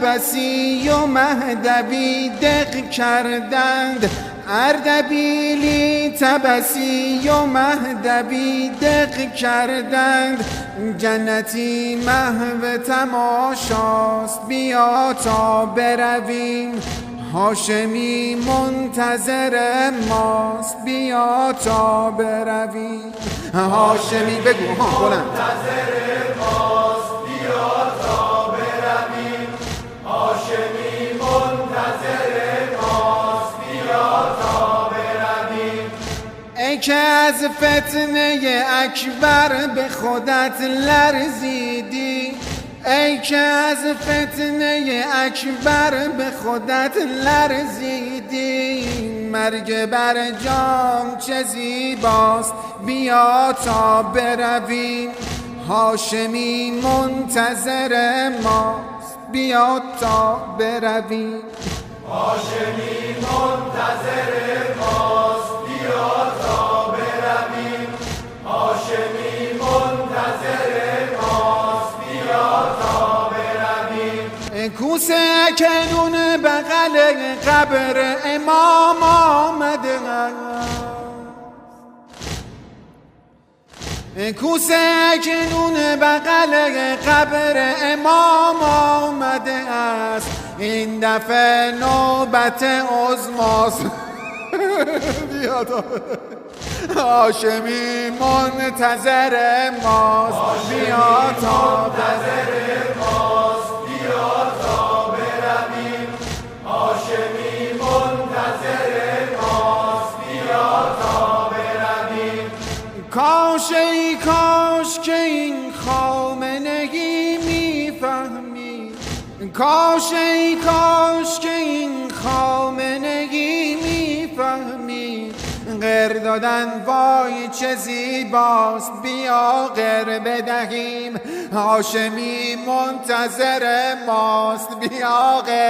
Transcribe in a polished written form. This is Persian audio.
طبسی و مهدوی دق کردند، اردبیلی طبسی و مهدوی دق کردند. جنتی محو تماشاست بیا تا برویم، هاشمی منتظر ماست بیا تا برویم. هاشمی بگو ها بلند. منتظر ماست بیا تا برویم، هاشمی منتظر ماست بیا تا برویم. ای که از فتنه اکبر به خودت لرزیدی، ای که از فتنه اکبر به خودت لرزیدی، مرگ بر جام چه زیباست بیا تا برویم، هاشمی منتظر ماست بیا تا برویم. هاشمی منتظر ماست بیا تا برویم، هاشمی منتظر ماست بیا تا برویم. کوسه کنون بغل قبر امام آمده، کوسه کنون بغل قبر امام آمده است، این دفعه نوبت عظماست بیا تا هاشمی منتظر ماست بیا تا منتظر ماست بیا تا برویم، هاشمی منتظر ماست بیا تا برویم. کاش ای کاش که این خامنگی میفهمی، کاش ای کاش که این خامنگی میفهمی، غر دادن وای چه زیباست بیا غر بدهیم، هاشمی منتظر ماست بیا غر